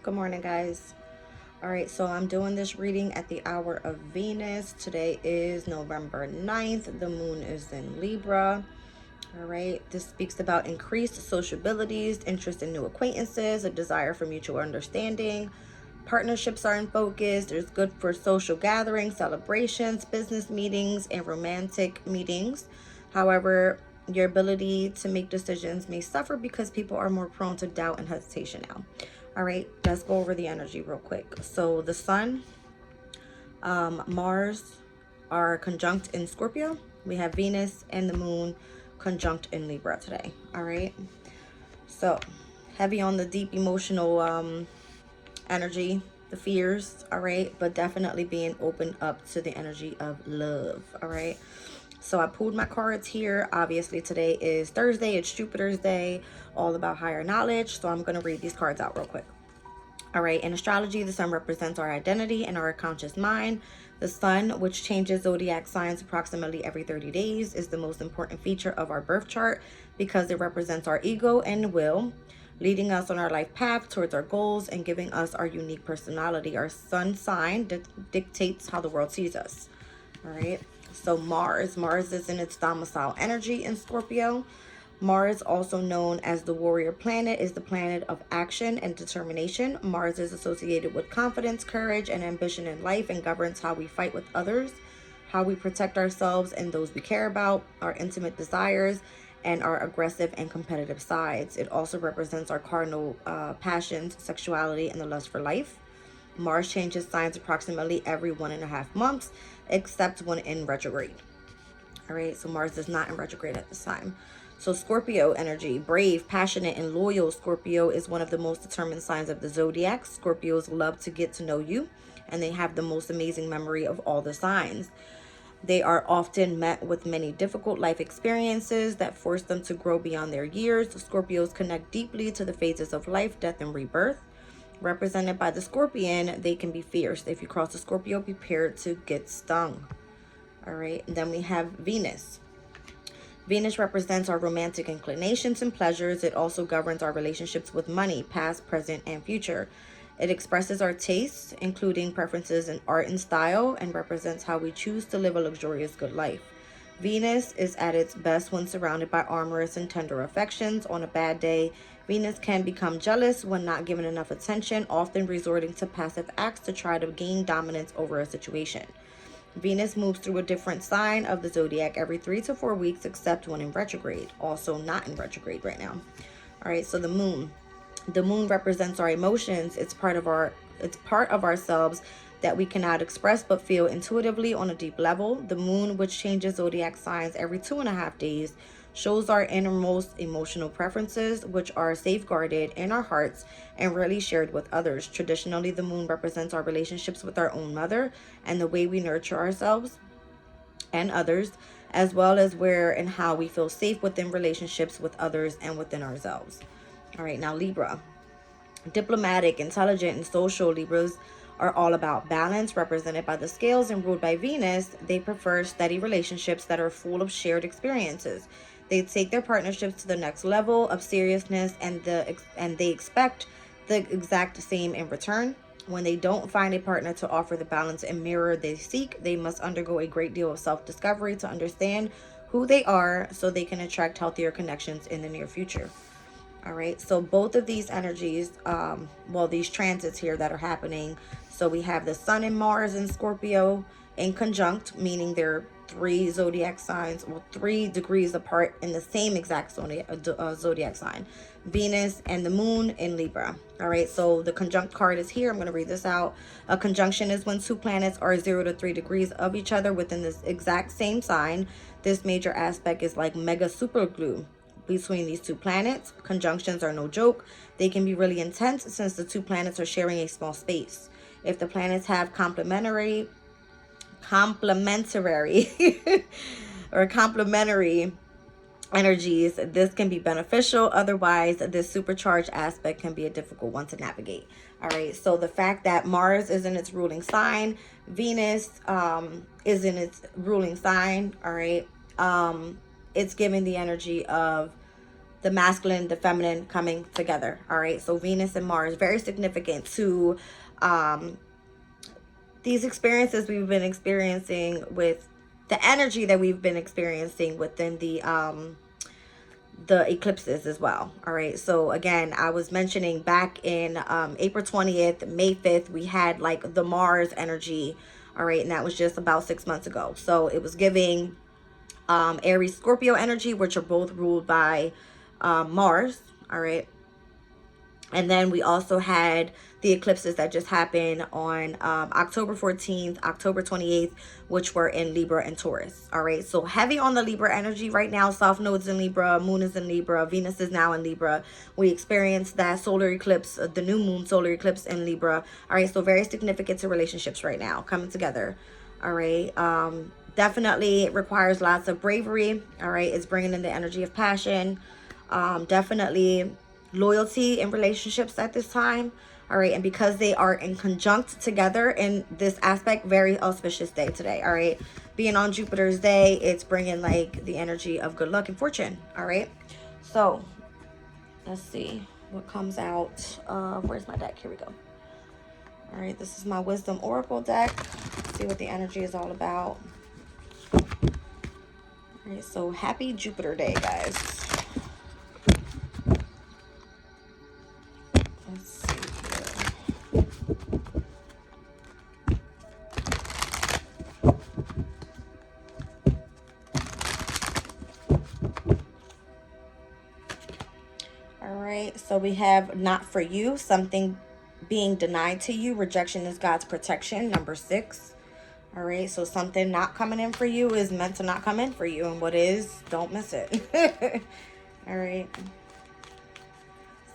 Good morning, guys. All right, so I'm doing this reading at the hour of Venus. Today is November 9th. The moon is in Libra. All right, this speaks about increased sociabilities, interest in new acquaintances, a desire for mutual understanding. Partnerships are in focus. There's good for social gatherings, celebrations, business meetings, and romantic meetings. However, your ability to make decisions may suffer because people are more prone to doubt and hesitation now. All right, let's go over the energy real quick. So the sun, Mars are conjunct in Scorpio. We have Venus and the moon conjunct in Libra today. All right, so heavy on the deep emotional energy, the fears. All right, but definitely being open up to the energy of love. All right, so I pulled my cards here. Obviously today is Thursday, it's Jupiter's day, all about higher knowledge. So I'm going to read these cards out real quick. All right, in astrology, the sun represents our identity and our conscious mind. The sun, which changes zodiac signs approximately every 30 days, is the most important feature of our birth chart because it represents our ego and will, leading us on our life path towards our goals and giving us our unique personality. Our sun sign dictates how the world sees us. All right, so Mars is in its domicile energy in Scorpio. Mars, also known as the warrior planet, is the planet of action and determination. Mars is associated with confidence, courage, and ambition in life and governs how we fight with others, how we protect ourselves and those we care about, our intimate desires, and our aggressive and competitive sides. It also represents our cardinal passions, sexuality, and the lust for life. Mars changes signs approximately every 1.5 months, except when in retrograde. All right, so Mars is not in retrograde at this time. So Scorpio energy, brave, passionate, and loyal. Scorpio is one of the most determined signs of the zodiac. Scorpios love to get to know you, and they have the most amazing memory of all the signs. They are often met with many difficult life experiences that force them to grow beyond their years. Scorpios connect deeply to the phases of life, death, and rebirth. Represented by the scorpion, they can be fierce. If you cross the Scorpio, be prepared to get stung. All right, and then we have Venus. Venus represents our romantic inclinations and pleasures. It also governs our relationships with money, past, present, and future. It expresses our tastes, including preferences in art and style, and represents how we choose to live a luxurious, good life. Venus is at its best when surrounded by amorous and tender affections. On a bad day, Venus can become jealous when not given enough attention, often resorting to passive acts to try to gain dominance over a situation. Venus moves through a different sign of the zodiac every 3 to 4 weeks, except when in retrograde. Also not in retrograde right now. All right, so the moon. The moon represents our emotions. It's part of ourselves that we cannot express but feel intuitively on a deep level. The moon, which changes zodiac signs every 2.5 days, shows our innermost emotional preferences, which are safeguarded in our hearts and rarely shared with others. Traditionally, the moon represents our relationships with our own mother and the way we nurture ourselves and others, as well as where and how we feel safe within relationships with others and within ourselves. All right, now Libra. Diplomatic, intelligent, and social. Libras are all about balance, represented by the scales and ruled by Venus. They prefer steady relationships that are full of shared experiences. They take their partnerships to the next level of seriousness, and they expect the exact same in return. When they don't find a partner to offer the balance and mirror they seek, they must undergo a great deal of self-discovery to understand who they are so they can attract healthier connections in the near future. All right, so both of these energies, these transits here that are happening. So we have the sun and Mars in Scorpio in conjunct, meaning they're 3 zodiac signs, 3 degrees apart in the same exact zodiac sign. Venus and the moon in Libra. All right, so the conjunct card is here. I'm going to read this out. A conjunction is when 2 planets are 0 to 3 degrees of each other within this exact same sign. This major aspect is like mega super glue between these 2 planets. Conjunctions are no joke. They can be really intense since the 2 planets are sharing a small space. If the planets have complementary or complementary energies, this can be beneficial. Otherwise, this supercharged aspect can be a difficult one to navigate. All right, so the fact that Mars is in its ruling sign, Venus is in its ruling sign. All right, it's giving the energy of the masculine, the feminine coming together. All right. So Venus and Mars, very significant to these experiences we've been experiencing with the energy that we've been experiencing within the eclipses as well. All right. So again, I was mentioning back in April 20th, May 5th, we had like the Mars energy. All right. And that was just about 6 months ago. So it was giving Aries, Scorpio energy, which are both ruled by Mars. All right. And then we also had the eclipses that just happened on October 14th, October 28th, which were in Libra and Taurus. All right. So heavy on the Libra energy right now. South node's in Libra, moon is in Libra, Venus is now in Libra. We experienced that solar eclipse, the new moon solar eclipse in Libra. All right. So very significant to relationships right now coming together. All right. Definitely it requires lots of bravery. All right. It's bringing in the energy of passion. Definitely loyalty in relationships at this time. All right. And because they are in conjunct together in this aspect, very auspicious day today. All right. Being on Jupiter's day, it's bringing like the energy of good luck and fortune. All right. So let's see what comes out. Where's my deck? Here we go. All right. This is my Wisdom Oracle deck. Let's see what the energy is all about. All right. So happy Jupiter day, guys. Let's see here. All right, so we have not for you, something being denied to you. Rejection is God's protection, number 6. All right, so something not coming in for you is meant to not come in for you, and what is, don't miss it. All right.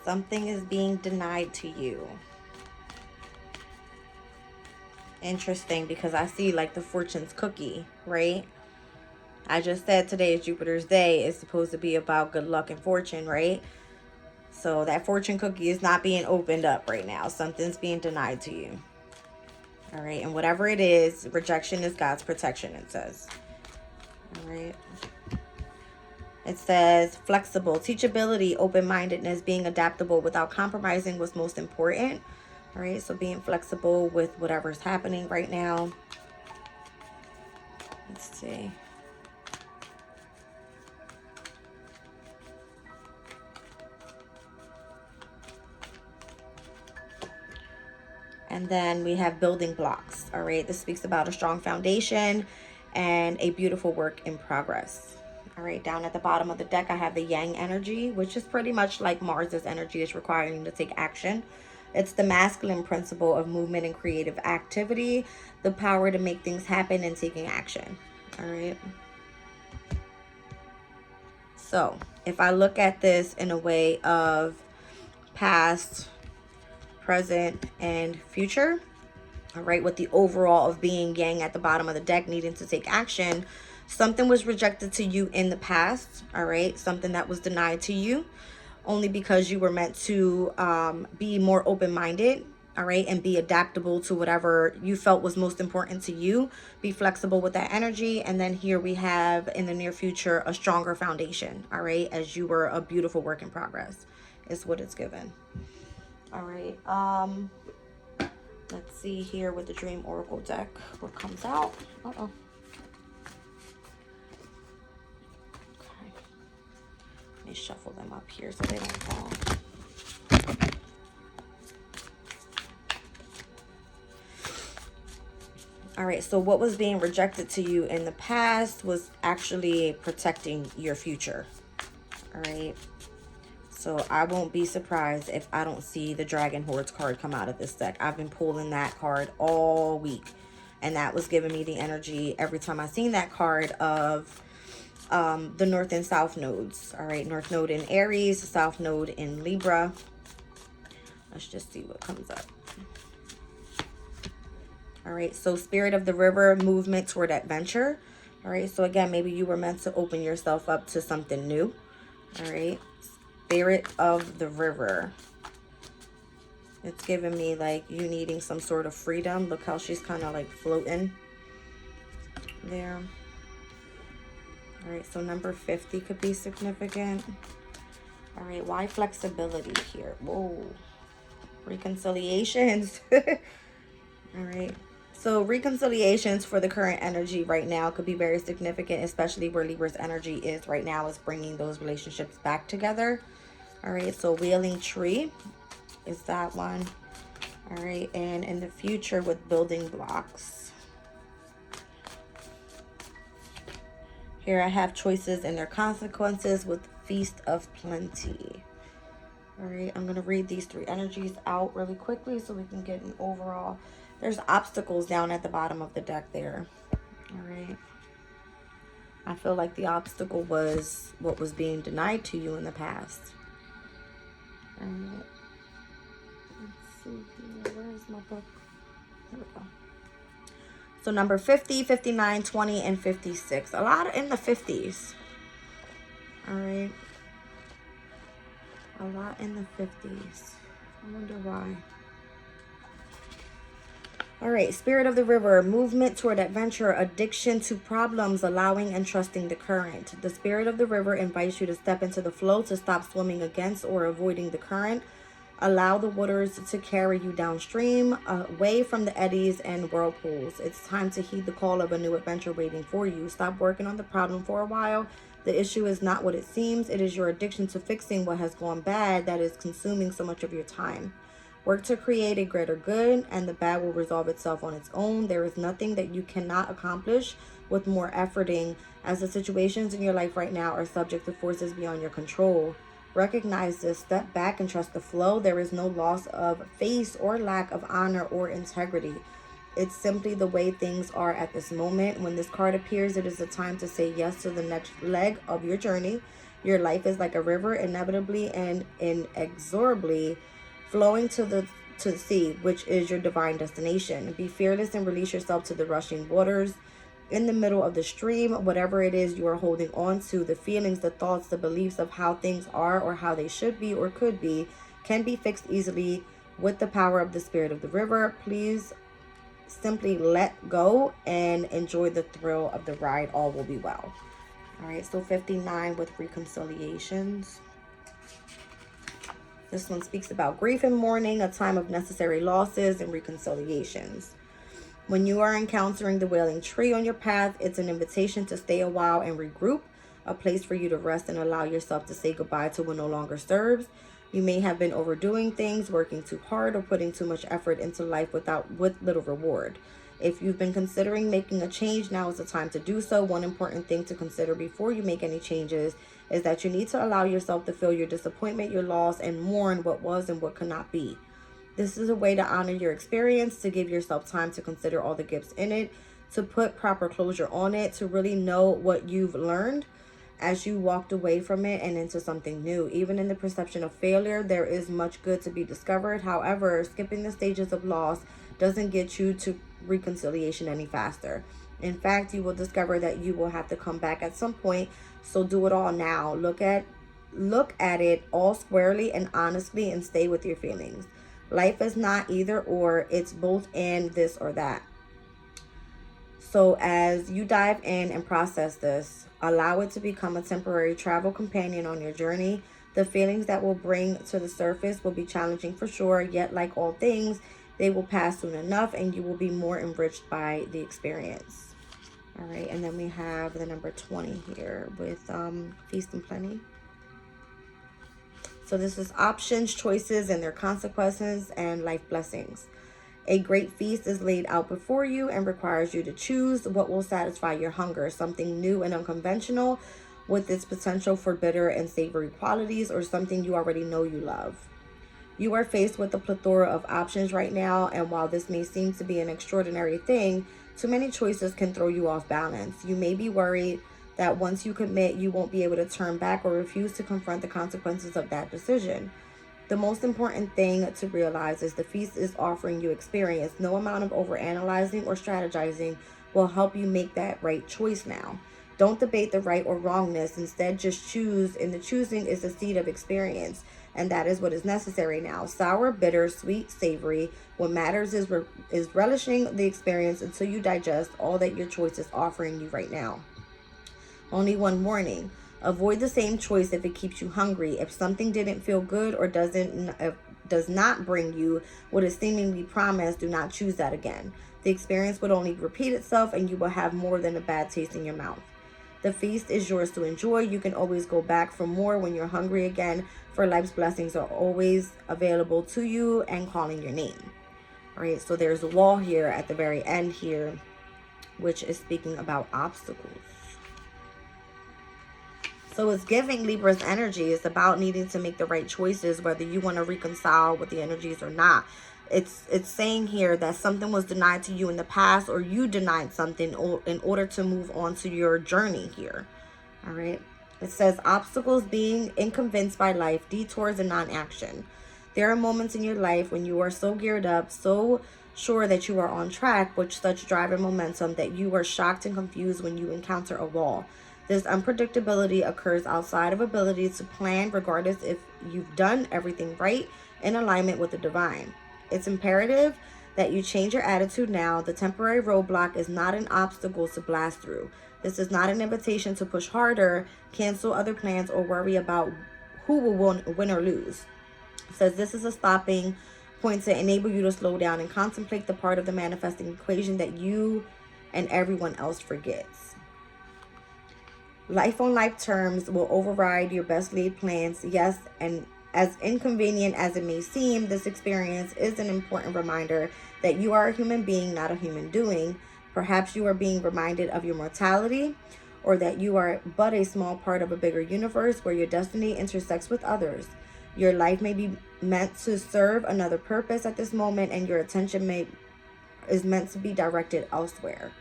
Something is being denied to you. Interesting, because I see like the fortune's cookie, right? I just said today is Jupiter's day. It's supposed to be about good luck and fortune, right? So that fortune cookie is not being opened up right now. Something's being denied to you. All right, and whatever it is, rejection is God's protection, it says. All right. It says flexible, teachability, open-mindedness, being adaptable without compromising was most important. All right, so being flexible with whatever's happening right now. Let's see. And then we have building blocks. All right, this speaks about a strong foundation and a beautiful work in progress. All right, down at the bottom of the deck, I have the Yang energy, which is pretty much like Mars's energy. Is requiring you to take action. It's the masculine principle of movement and creative activity, the power to make things happen and taking action. All right. So if I look at this in a way of past, present, and future, all right, with the overall of being Yang at the bottom of the deck, needing to take action, something was rejected to you in the past, all right? Something that was denied to you only because you were meant to be more open-minded, all right? And be adaptable to whatever you felt was most important to you. Be flexible with that energy. And then here we have, in the near future, a stronger foundation, all right? As you were a beautiful work in progress is what it's given. All right. Let's see here with the Dream Oracle deck what comes out. Uh-oh. Let me shuffle them up here so they don't fall. All right, so what was being rejected to you in the past was actually protecting your future. All right. So I won't be surprised if I don't see the Dragon Hordes card come out of this deck. I've been pulling that card all week. And that was giving me the energy every time I seen that card of the North and South nodes. All right, North node in Aries, South node in Libra. Let's just see what comes up. All right, so Spirit of the River, movement toward adventure. All right, so again, maybe you were meant to open yourself up to something new. All right, Spirit of the River. It's giving me like you needing some sort of freedom. Look how she's kind of like floating there. All right, so number 50 could be significant. All right, why flexibility here? Whoa. Reconciliations. All right. So reconciliations for the current energy right now could be very significant, especially where Libra's energy is right now, is bringing those relationships back together. All right. So wailing tree is that one. All right. And in the future with building blocks. Here I have choices and their consequences with feast of plenty. All right, I'm going to read these three energies out really quickly so we can get an overall. There's obstacles down at the bottom of the deck there. All right. I feel like the obstacle was what was being denied to you in the past. All right. Let's see here. Where is my book? There we go. So number 50, 59, 20, and 56. A lot in the 50s. All right. A lot in the 50s. I wonder why. All right. Spirit of the river. Movement toward adventure. Addiction to problems. Allowing and trusting the current. The spirit of the river invites you to step into the flow, to stop swimming against or avoiding the current. Allow the waters to carry you downstream, away from the eddies and whirlpools. It's time to heed the call of a new adventure waiting for you. Stop working on the problem for a while. The issue is not what it seems. It is your addiction to fixing what has gone bad that is consuming so much of your time. Work to create a greater good, and the bad will resolve itself on its own. There is nothing that you cannot accomplish with more efforting, as the situations in your life right now are subject to forces beyond your control. Recognize this, step back, and trust the flow. There is no loss of face or lack of honor or integrity. It's simply the way things are at this moment. When this card appears, it is the time to say yes to the next leg of your journey. Your life is like a river, inevitably and inexorably flowing to the sea, which is your divine destination. Be fearless and release yourself to the rushing waters. In the middle of the stream, whatever it is you are holding on to, the feelings, the thoughts, the beliefs of how things are or how they should be or could be, can be fixed easily with the power of the spirit of the river. Please simply let go and enjoy the thrill of the ride. All will be well. All right, so 59 with reconciliations. This one speaks about grief and mourning, a time of necessary losses and reconciliations. When you are encountering the wailing tree on your path, it's an invitation to stay a while and regroup, a place for you to rest and allow yourself to say goodbye to what no longer serves. You may have been overdoing things, working too hard, or putting too much effort into life with little reward. If you've been considering making a change, now is the time to do so. One important thing to consider before you make any changes is that you need to allow yourself to feel your disappointment, your loss, and mourn what was and what could not be. This is a way to honor your experience, to give yourself time to consider all the gifts in it, to put proper closure on it, to really know what you've learned as you walked away from it and into something new. Even in the perception of failure, there is much good to be discovered. However, skipping the stages of loss doesn't get you to reconciliation any faster. In fact, you will discover that you will have to come back at some point. So do it all now. Look at it all squarely and honestly, and stay with your feelings. Life is not either or, it's both and this or that. So as you dive in and process this, allow it to become a temporary travel companion on your journey. The feelings that will bring to the surface will be challenging for sure, yet like all things, they will pass soon enough and you will be more enriched by the experience. All right, and then we have the number 20 here with Feast and Plenty. So this is options, choices, and their consequences, and life blessings. A great feast is laid out before you and requires you to choose what will satisfy your hunger, something new and unconventional with its potential for bitter and savory qualities, or something you already know you love. You are faced with a plethora of options right now, and while this may seem to be an extraordinary thing, too many choices can throw you off balance. You may be worried that once you commit, you won't be able to turn back or refuse to confront the consequences of that decision. The most important thing to realize is the feast is offering you experience. No amount of overanalyzing or strategizing will help you make that right choice now. Don't debate the right or wrongness. Instead, just choose, and the choosing is the seed of experience. And that is what is necessary now. Sour, bitter, sweet, savory. What matters is relishing the experience until you digest all that your choice is offering you right now. Only one warning. Avoid the same choice if it keeps you hungry. If something didn't feel good or does not bring you what is seemingly promised, do not choose that again. The experience would only repeat itself and you will have more than a bad taste in your mouth. The feast is yours to enjoy. You can always go back for more when you're hungry again, for life's blessings are always available to you and calling your name. All right, so there's a wall here at the very end here, which is speaking about obstacles. So it's giving Libra's energy. It's about needing to make the right choices, whether you want to reconcile with the energies or not. It's saying here that something was denied to you in the past, or you denied something in order to move on to your journey here. All right. It says obstacles, being inconvenienced by life, detours, and non-action. There are moments in your life when you are so geared up, so sure that you are on track with such drive and momentum that you are shocked and confused when you encounter a wall. This unpredictability occurs outside of ability to plan, regardless if you've done everything right in alignment with the divine. It's imperative that you change your attitude now. The temporary roadblock is not an obstacle to blast through. This is not an invitation to push harder, cancel other plans, or worry about who will win or lose. It says this is a stopping point to enable you to slow down and contemplate the part of the manifesting equation that you and everyone else forgets. Life on life terms will override your best laid plans. Yes, and as inconvenient as it may seem, this experience is an important reminder that you are a human being, not a human doing. Perhaps you are being reminded of your mortality, or that you are but a small part of a bigger universe where your destiny intersects with others. Your life may be meant to serve another purpose at this moment, and your attention is meant to be directed elsewhere.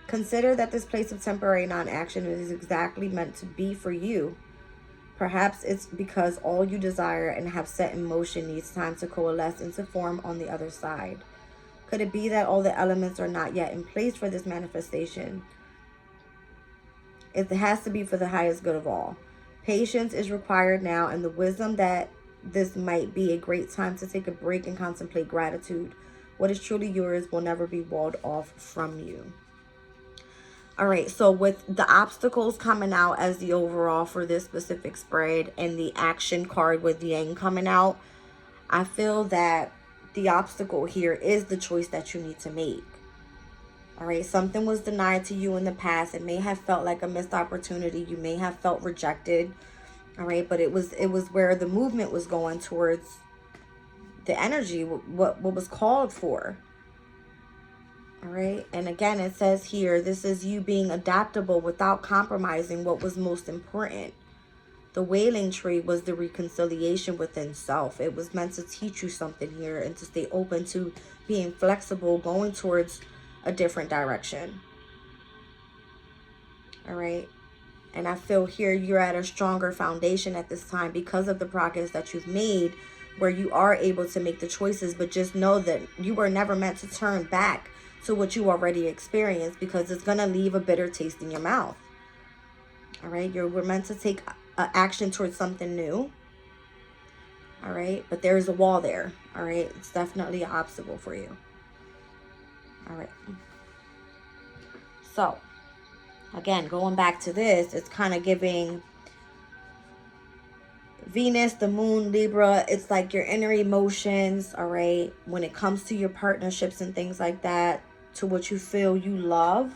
Consider that this place of temporary non-action is exactly meant to be for you. Perhaps it's because all you desire and have set in motion needs time to coalesce into form on the other side. Could it be that all the elements are not yet in place for this manifestation? It has to be for the highest good of all. Patience is required now, and the wisdom that this might be a great time to take a break and contemplate gratitude. What is truly yours will never be walled off from you. All right, so with the obstacles coming out as the overall for this specific spread, and the action card with Yang coming out, I feel that the obstacle here is the choice that you need to make. All right, something was denied to you in the past. It may have felt like a missed opportunity. You may have felt rejected. All right, but it was where the movement was going towards the energy, what was called for. All right. And again, it says here, this is you being adaptable without compromising what was most important. The wailing tree was the reconciliation within self. It was meant to teach you something here and to stay open to being flexible, going towards a different direction. All right. And I feel here you're at a stronger foundation at this time because of the progress that you've made, where you are able to make the choices. But just know that you were never meant to turn back to what you already experienced, because it's going to leave a bitter taste in your mouth. All right. We're meant to take action towards something new. All right. But there's a wall there. All right. It's definitely an obstacle for you. All right. So again, going back to this, it's kind of giving Venus, the moon, Libra. It's like your inner emotions. All right. When it comes to your partnerships and things like that, to what you feel you love.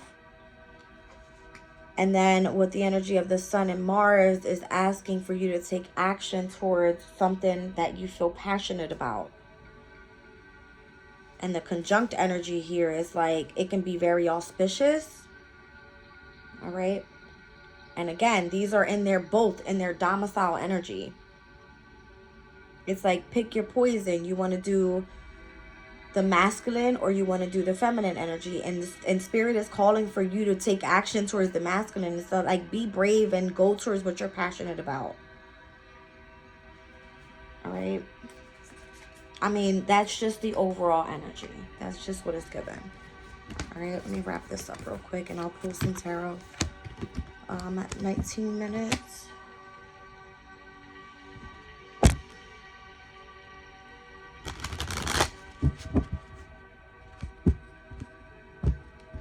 And then with the energy of the sun and Mars is asking for you to take action towards something that you feel passionate about. And the conjunct energy here is like, it can be very auspicious. All right. And again, these are both in their domicile energy. It's like, pick your poison. You want to do the masculine or you want to do the feminine energy, and spirit is calling for you to take action towards the masculine. So like, be brave and go towards what you're passionate about. All right. I mean, that's just the overall energy. That's just what it's given. All right, let me wrap this up real quick and I'll pull some tarot. At 19 minutes.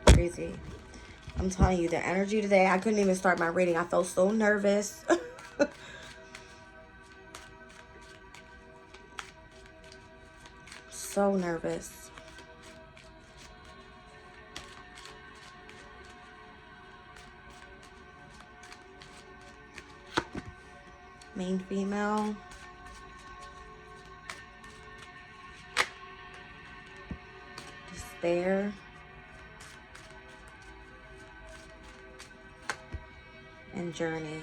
Crazy. I'm telling you, the energy today, I couldn't even start my reading. I felt so nervous. So nervous. Main female. Despair. And journey.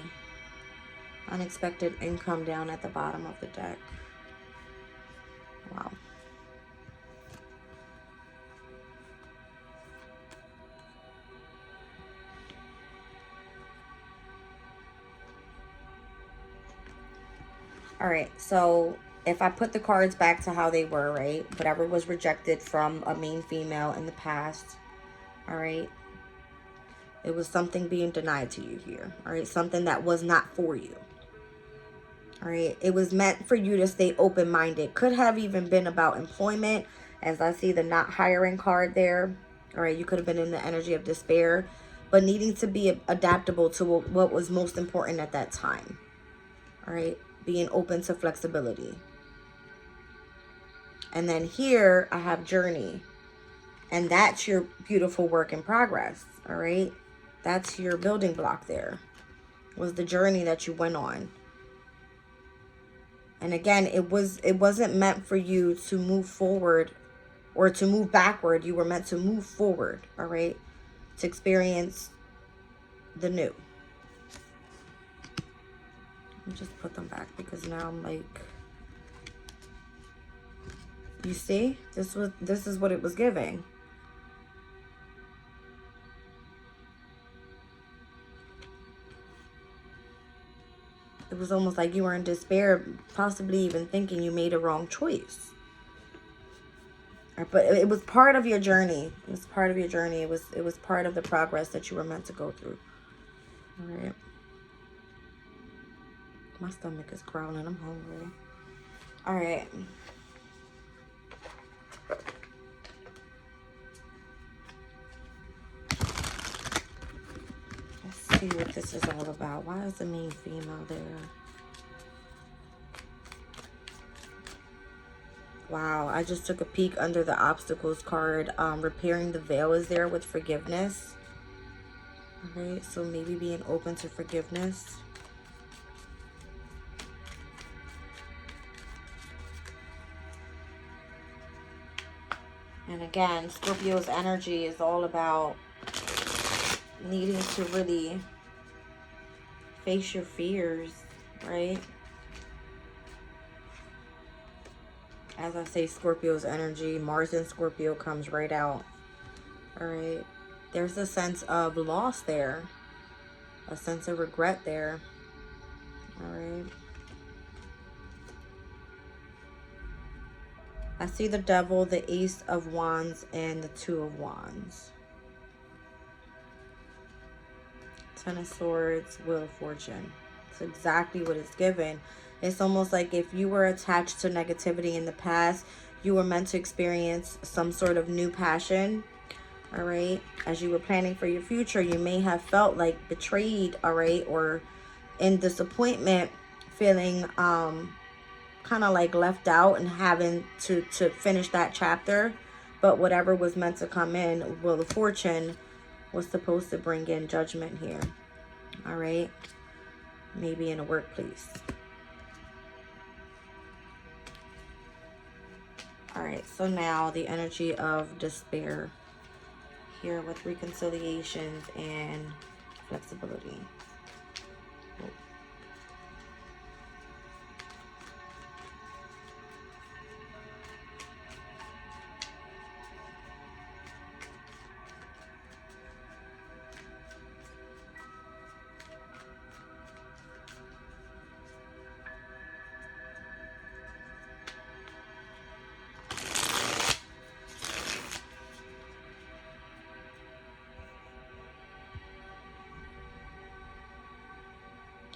Unexpected income down at the bottom of the deck. Wow. All right, so if I put the cards back to how they were, right? Whatever was rejected from a main female in the past, all right? It was something being denied to you here, all right? Something that was not for you, all right? It was meant for you to stay open-minded. Could have even been about employment, as I see the not hiring card there, all right? You could have been in the energy of despair, but needing to be adaptable to what was most important at that time, all right? Being open to flexibility. And then here I have journey. And that's your beautiful work in progress. All right. That's your building block there. Was the journey that you went on. And again, it wasn't meant for you to move forward or to move backward. You were meant to move forward. All right. To experience the new. Let me just put them back because now I'm like, you see, this is what it was giving. It was almost like you were in despair, possibly even thinking you made a wrong choice. But it was part of your journey. It was part of your journey. It was part of the progress that you were meant to go through. All right. My stomach is growling. I'm hungry. All right. Let's see what this is all about. Why is the main female there? Wow, I just took a peek under the obstacles card. Repairing the veil is there with forgiveness. All right, so maybe being open to forgiveness. And again, Scorpio's energy is all about needing to really face your fears, right? As I say, Scorpio's energy, Mars in Scorpio comes right out. All right. There's a sense of loss there. A sense of regret there. All right. I see the Devil, the Ace of Wands, and the Two of Wands. Ten of Swords, Wheel of Fortune. It's exactly what it's given. It's almost like if you were attached to negativity in the past, you were meant to experience some sort of new passion. All right. As you were planning for your future, you may have felt like betrayed, all right, or in disappointment, feeling kind of like left out and having to finish that chapter. But whatever was meant to come in, Wheel of Fortune, was supposed to bring in judgment here. All right. Maybe in a workplace. All right. So now the energy of despair here with reconciliations and flexibility.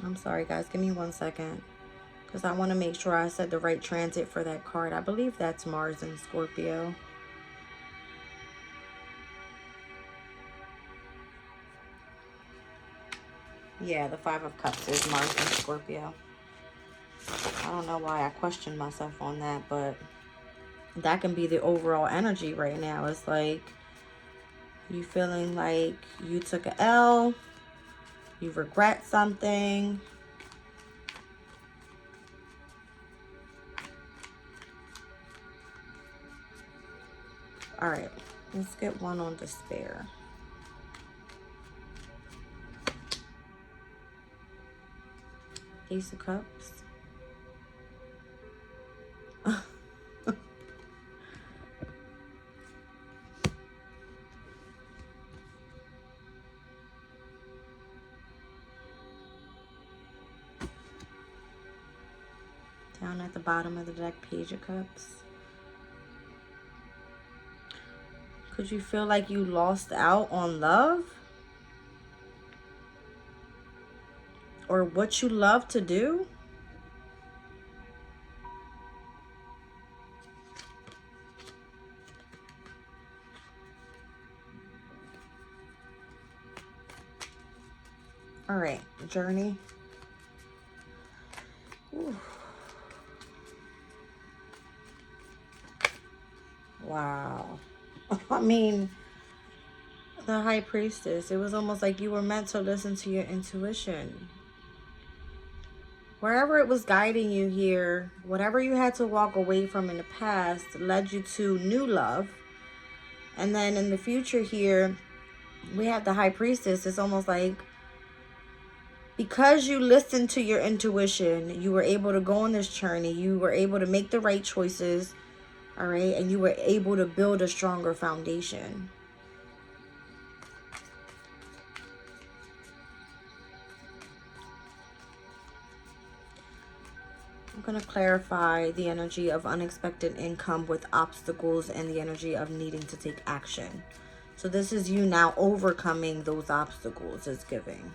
I'm sorry, guys. Give me 1 second. Because I want to make sure I said the right transit for that card. I believe that's Mars in Scorpio. Yeah, the Five of Cups is Mars and Scorpio. I don't know why I questioned myself on that, but that can be the overall energy right now. It's like you feeling like you took a L, you regret something. All right, let's get one on despair. Ace of Cups. Down at the bottom of the deck, Page of Cups. Could you feel like you lost out on love? Or what you love to do? All right, Journey. Ooh. Wow. I mean, the High Priestess. It was almost like you were meant to listen to your intuition. Wherever it was guiding you here, whatever you had to walk away from in the past led you to new love. And then in the future here, we have the High Priestess. It's almost like because you listened to your intuition, you were able to go on this journey. You were able to make the right choices, all right? And you were able to build a stronger foundation. I'm going to clarify the energy of unexpected income with obstacles and the energy of needing to take action. So this is you now overcoming those obstacles is giving.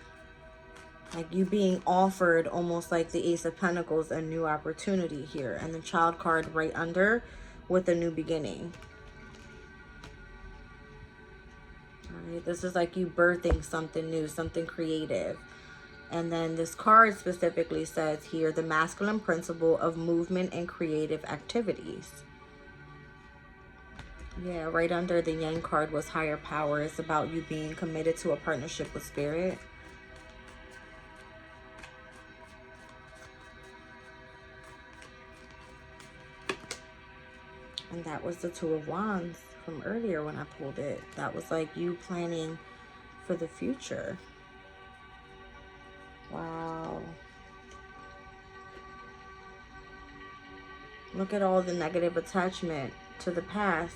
Like you being offered almost like the Ace of Pentacles, a new opportunity here. And the Child card right under with a new beginning. All right, this is like you birthing something new, something creative. And then this card specifically says here, the masculine principle of movement and creative activities. Yeah, right under the Yang card was higher power. It's about you being committed to a partnership with spirit. And that was the Two of Wands from earlier when I pulled it. That was like you planning for the future. Wow. Look at all the negative attachment to the past.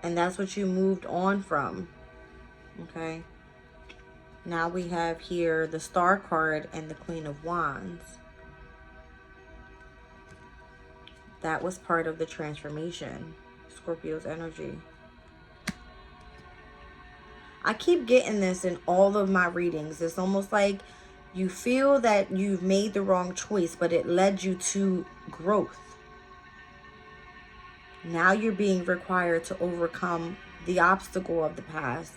And that's what you moved on from. Okay. Now we have here the Star card and the Queen of Wands. That was part of the transformation. Scorpio's energy. I keep getting this in all of my readings. It's almost like you feel that you've made the wrong choice, but it led you to growth. Now you're being required to overcome the obstacle of the past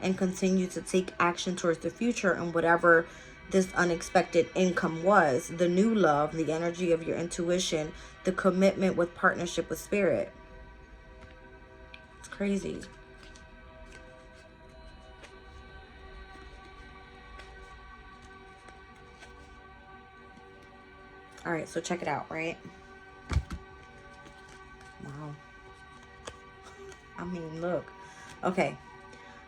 and continue to take action towards the future and whatever this unexpected income was, the new love, the energy of your intuition, the commitment with partnership with spirit. It's crazy. All right, so check it out, right? Wow. I mean, look. Okay.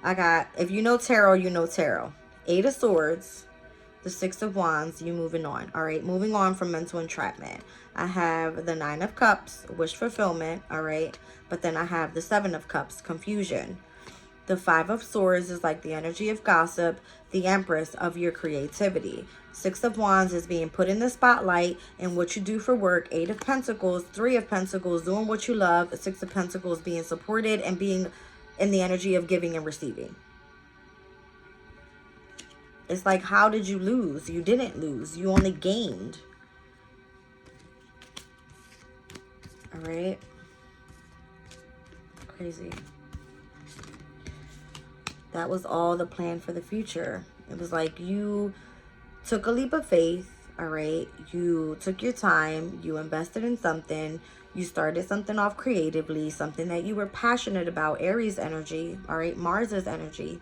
I got, if you know tarot, you know tarot. 8 of Swords, the 6 of Wands, you moving on. All right, moving on from mental entrapment. I have the 9 of Cups, wish fulfillment, all right? But then I have the 7 of Cups, confusion. The 5 of Swords is like the energy of gossip, the Empress of your creativity. 6 of Wands is being put in the spotlight and what you do for work. 8 of Pentacles, 3 of Pentacles, doing what you love. 6 of Pentacles, being supported and being in the energy of giving and receiving. It's like, how did you lose? You didn't lose. You only gained. All right. Crazy. That was all the plan for the future. It was like you took a leap of faith, all right? You took your time, you invested in something, you started something off creatively, something that you were passionate about, Aries energy, all right, Mars's energy,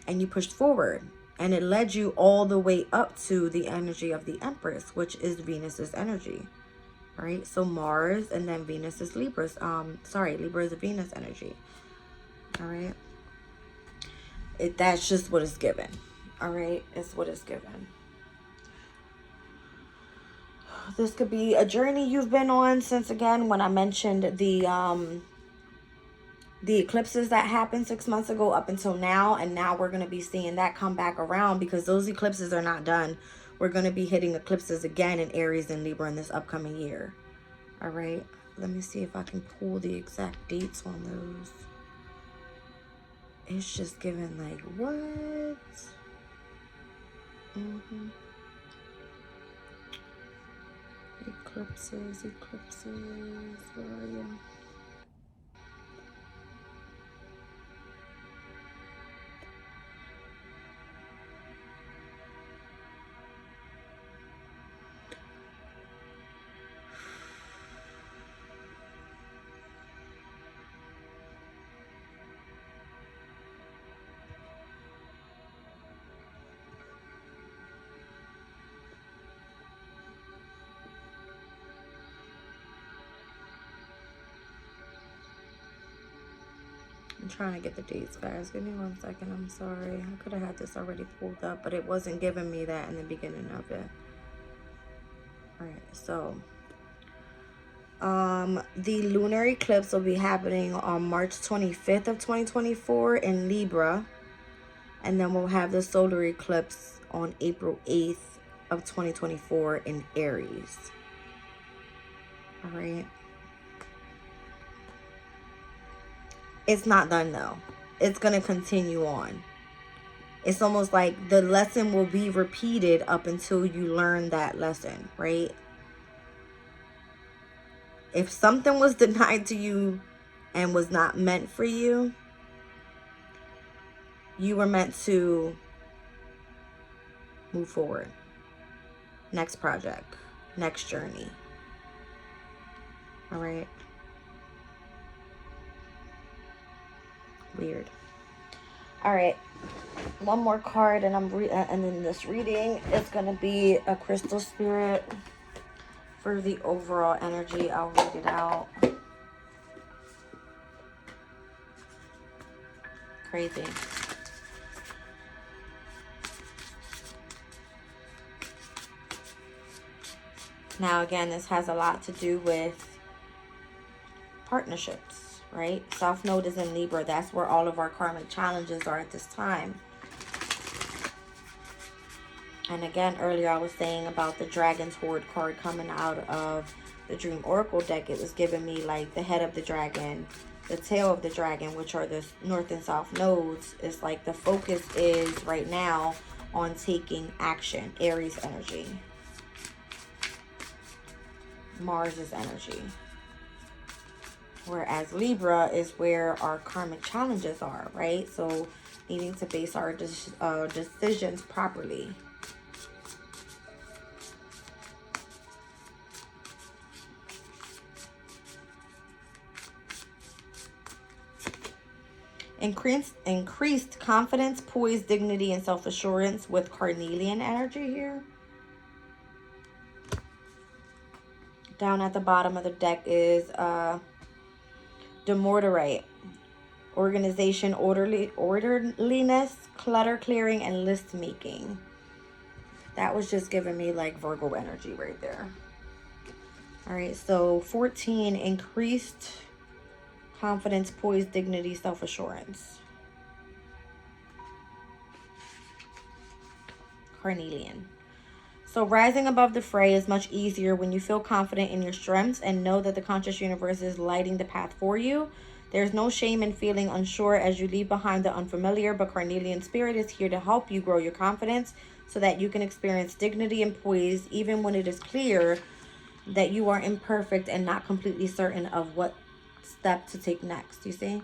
and you pushed forward. And it led you all the way up to the energy of the Empress, which is Venus's energy, all right? So Mars and then Venus is Libra's, Libra is a Venus energy, all right? That's just what it's given, all right? It's what it's given. This could be a journey you've been on since, again, when I mentioned the eclipses that happened 6 months ago up until now. And now we're going to be seeing that come back around because those eclipses are not done. We're going to be hitting eclipses again in Aries and Libra in this upcoming year. All right. Let me see if I can pull the exact dates on those. It's just giving like, what? Eclipses, where are you? I'm trying to get the dates, guys. Give me 1 second. I'm sorry. I could have had this already pulled up, but it wasn't giving me that in the beginning of it. All right, so the lunar eclipse will be happening on March 25th of 2024 in Libra, and then we'll have the solar eclipse on April 8th of 2024 in Aries. All right. It's not done though. It's going to continue on. It's almost like the lesson will be repeated up until you learn that lesson, right? If something was denied to you and was not meant for you, you were meant to move forward. Next project, next journey. All right. Weird. All right. One more card, and and then this reading is going to be a crystal spirit for the overall energy. I'll read it out. Crazy. Now, again, this has a lot to do with partnerships, right? South Node is in Libra. That's where all of our karmic challenges are at this time. And again, earlier I was saying about the Dragon's Horde card coming out of the Dream Oracle deck. It was giving me like the head of the dragon, the tail of the dragon, which are the North and South nodes. It's like the focus is right now on taking action. Aries energy. Mars's energy. Whereas Libra is where our karmic challenges are, right? So needing to base our decisions properly. Increased confidence, poise, dignity, and self-assurance with carnelian energy here. Down at the bottom of the deck is Demorderite. Organization, orderliness, clutter clearing, and list making. That was just giving me like Virgo energy right there. All right, so 14, increased confidence, poise, dignity, self-assurance. Carnelian. So rising above the fray is much easier when you feel confident in your strengths and know that the conscious universe is lighting the path for you. There's no shame in feeling unsure as you leave behind the unfamiliar, but Carnelian spirit is here to help you grow your confidence so that you can experience dignity and poise even when it is clear that you are imperfect and not completely certain of what step to take next. You see?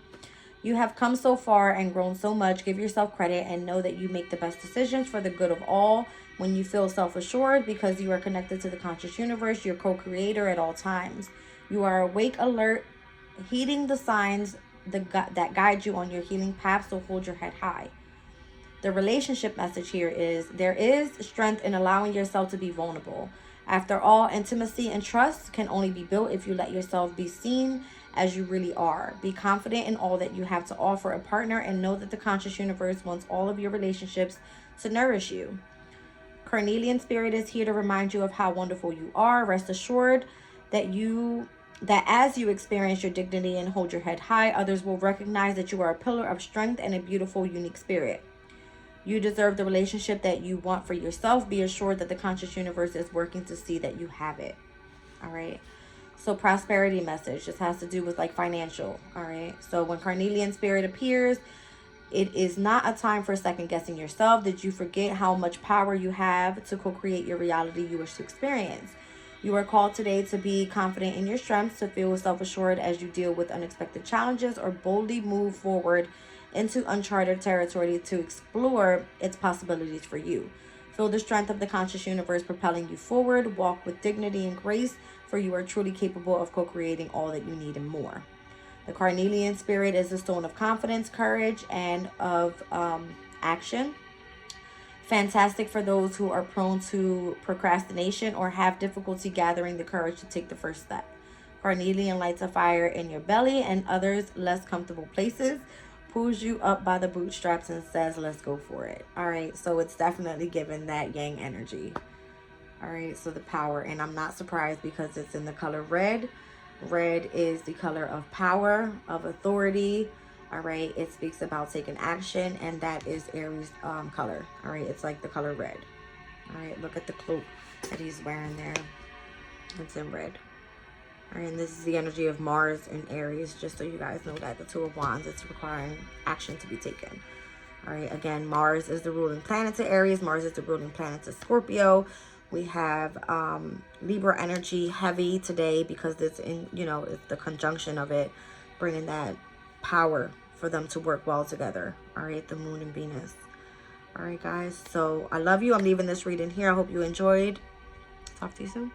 You have come so far and grown so much. Give yourself credit and know that you make the best decisions for the good of all. When you feel self-assured because you are connected to the conscious universe, your co-creator at all times. You are awake, alert, heeding the signs that guide you on your healing path, so hold your head high. The relationship message here is there is strength in allowing yourself to be vulnerable. After all, intimacy and trust can only be built if you let yourself be seen as you really are. Be confident in all that you have to offer a partner and know that the conscious universe wants all of your relationships to nourish you. Carnelian spirit is here to remind you of how wonderful you are. Rest assured that as you experience your dignity and hold your head high, others will recognize that you are a pillar of strength and a beautiful, unique spirit. You deserve the relationship that you want for yourself. Be assured that the conscious universe is working to see that you have it. All right. So prosperity message. This has to do with like financial. All right. So when Carnelian spirit appears, it is not a time for second guessing yourself. Did you forget how much power you have to co-create your reality you wish to experience? You are called today to be confident in your strengths, to feel self-assured as you deal with unexpected challenges, or boldly move forward into uncharted territory to explore its possibilities for you. Feel the strength of the conscious universe propelling you forward. Walk with dignity and grace, for you are truly capable of co-creating all that you need and more. The Carnelian spirit is the stone of confidence, courage, and of action. Fantastic for those who are prone to procrastination or have difficulty gathering the courage to take the first step. Carnelian lights a fire in your belly and others less comfortable places, pulls you up by the bootstraps and says, let's go for it. All right, so it's definitely given that yang energy. All right, so the power, and I'm not surprised because it's in the color red. Red is the color of power, of authority. All right, it speaks about taking action, and that is Aries color. All right, it's like the color red. All right, look at the cloak that he's wearing there. It's in red. All right, and this is the energy of Mars and Aries, just so you guys know that the Two of Wands, it's requiring action to be taken. All right, again, Mars is the ruling planet to Aries. Mars is the ruling planet to Scorpio. We have Libra energy heavy today because it's in, it's the conjunction of it, bringing that power for them to work well together. All right, the moon and Venus. All right, guys, so I love you. I'm leaving this reading here. I hope you enjoyed. Talk to you soon.